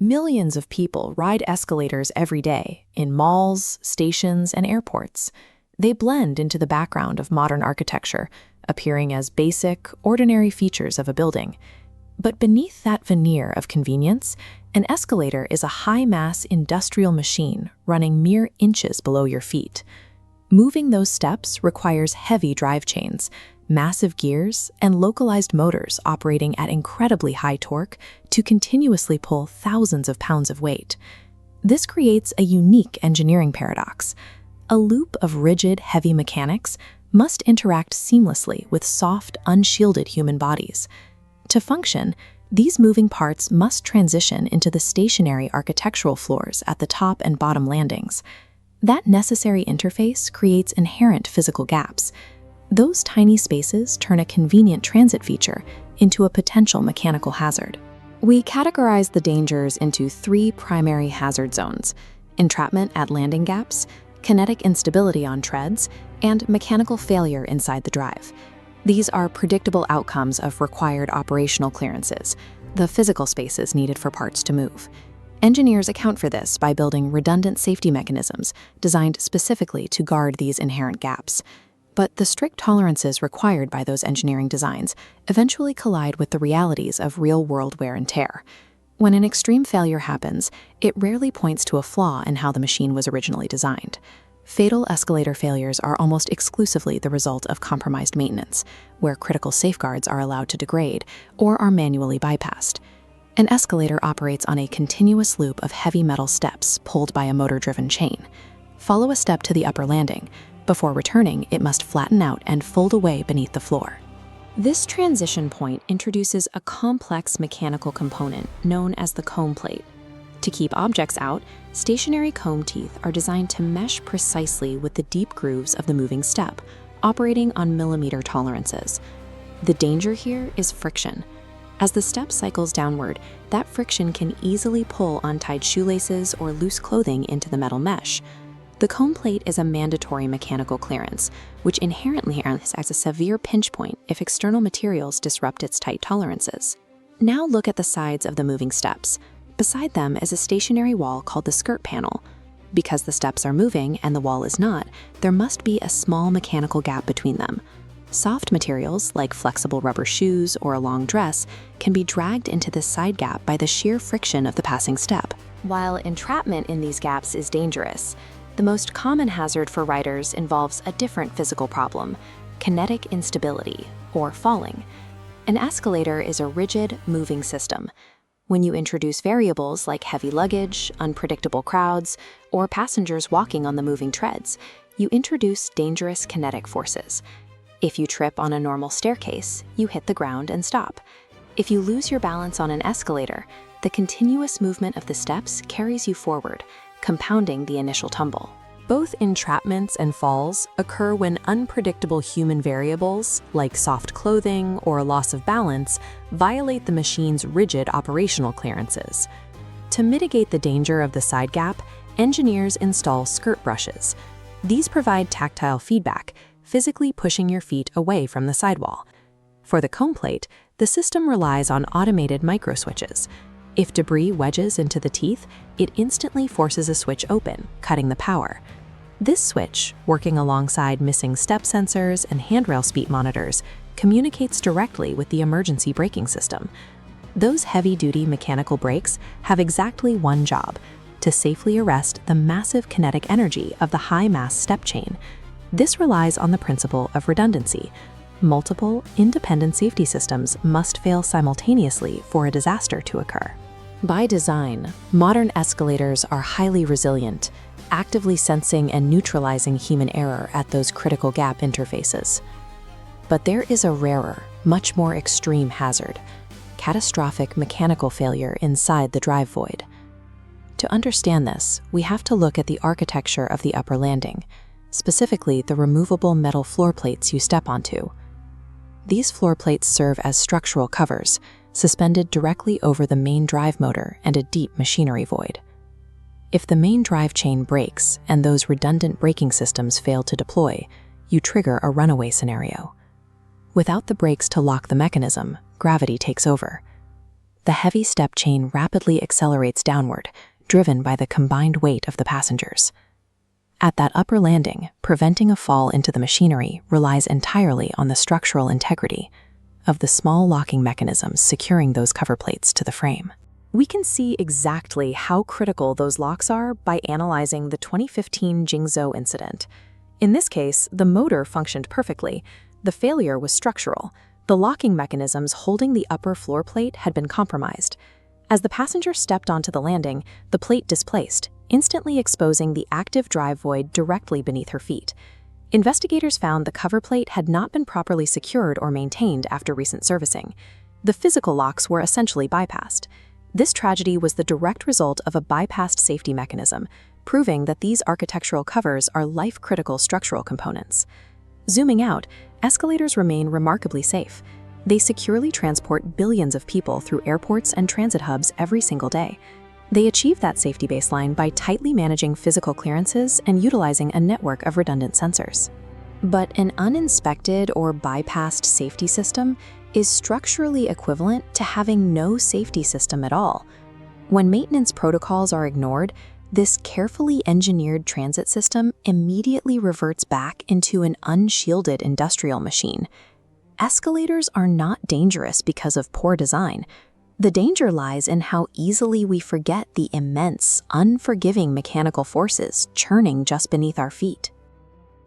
Millions of people ride escalators every day in malls, stations, and airports. They blend into the background of modern architecture, appearing as basic, ordinary features of a building. But beneath that veneer of convenience, an escalator is a high-mass industrial machine running mere inches below your feet. Moving those steps requires heavy drive chains, massive gears, and localized motors operating at incredibly high torque to continuously pull thousands of pounds of weight. This creates a unique engineering paradox. A loop of rigid, heavy mechanics must interact seamlessly with soft, unshielded human bodies. To function, these moving parts must transition into the stationary architectural floors at the top and bottom landings. That necessary interface creates inherent physical gaps. Those tiny spaces turn a convenient transit feature into a potential mechanical hazard. We categorize the dangers into three primary hazard zones: entrapment at landing gaps, kinetic instability on treads, and mechanical failure inside the drive. These are predictable outcomes of required operational clearances, the physical spaces needed for parts to move. Engineers account for this by building redundant safety mechanisms designed specifically to guard these inherent gaps. But the strict tolerances required by those engineering designs eventually collide with the realities of real-world wear and tear. When an extreme failure happens, it rarely points to a flaw in how the machine was originally designed. Fatal escalator failures are almost exclusively the result of compromised maintenance, where critical safeguards are allowed to degrade or are manually bypassed. An escalator operates on a continuous loop of heavy metal steps pulled by a motor-driven chain. Follow a step to the upper landing. Before returning, it must flatten out and fold away beneath the floor. This transition point introduces a complex mechanical component known as the comb plate. To keep objects out, stationary comb teeth are designed to mesh precisely with the deep grooves of the moving step, operating on millimeter tolerances. The danger here is friction. As the step cycles downward, that friction can easily pull untied shoelaces or loose clothing into the metal mesh. The comb plate is a mandatory mechanical clearance, which inherently acts as a severe pinch point if external materials disrupt its tight tolerances. Now look at the sides of the moving steps. Beside them is a stationary wall called the skirt panel. Because the steps are moving and the wall is not, there must be a small mechanical gap between them. Soft materials, like flexible rubber shoes or a long dress, can be dragged into this side gap by the sheer friction of the passing step. While entrapment in these gaps is dangerous, the most common hazard for riders involves a different physical problem: kinetic instability, or falling. An escalator is a rigid, moving system. When you introduce variables like heavy luggage, unpredictable crowds, or passengers walking on the moving treads, you introduce dangerous kinetic forces. If you trip on a normal staircase, you hit the ground and stop. If you lose your balance on an escalator, the continuous movement of the steps carries you forward, compounding the initial tumble. Both entrapments and falls occur when unpredictable human variables, like soft clothing or loss of balance, violate the machine's rigid operational clearances. To mitigate the danger of the side gap, engineers install skirt brushes. These provide tactile feedback, physically pushing your feet away from the sidewall. For the comb plate, the system relies on automated microswitches. If debris wedges into the teeth, it instantly forces a switch open, cutting the power. This switch, working alongside missing step sensors and handrail speed monitors, communicates directly with the emergency braking system. Those heavy-duty mechanical brakes have exactly one job: to safely arrest the massive kinetic energy of the high-mass step chain. This relies on the principle of redundancy. Multiple, independent safety systems must fail simultaneously for a disaster to occur. By design, modern escalators are highly resilient, actively sensing and neutralizing human error at those critical gap interfaces. But there is a rarer, much more extreme hazard: catastrophic mechanical failure inside the drive void. To understand this, we have to look at the architecture of the upper landing, specifically the removable metal floor plates you step onto. These floor plates serve as structural covers, suspended directly over the main drive motor and a deep machinery void. If the main drive chain breaks and those redundant braking systems fail to deploy, you trigger a runaway scenario. Without the brakes to lock the mechanism, gravity takes over. the heavy step chain rapidly accelerates downward, driven by the combined weight of the passengers. At that upper landing, preventing a fall into the machinery relies entirely on the structural integrity of the small locking mechanisms securing those cover plates to the frame. We can see exactly how critical those locks are by analyzing the 2015 Jingzhou incident. In this case, the motor functioned perfectly. The failure was structural. The locking mechanisms holding the upper floor plate had been compromised. As the passenger stepped onto the landing, the plate displaced, instantly exposing the active drive void directly beneath her feet. Investigators found the cover plate had not been properly secured or maintained after recent servicing. The physical locks were essentially bypassed. This tragedy was the direct result of a bypassed safety mechanism, proving that these architectural covers are life-critical structural components. Zooming out, escalators remain remarkably safe. They securely transport billions of people through airports and transit hubs every single day. They achieve that safety baseline by tightly managing physical clearances and utilizing a network of redundant sensors. But an uninspected or bypassed safety system is structurally equivalent to having no safety system at all. When maintenance protocols are ignored, this carefully engineered transit system immediately reverts back into an unshielded industrial machine. Escalators are not dangerous because of poor design. The danger lies in how easily we forget the immense, unforgiving mechanical forces churning just beneath our feet.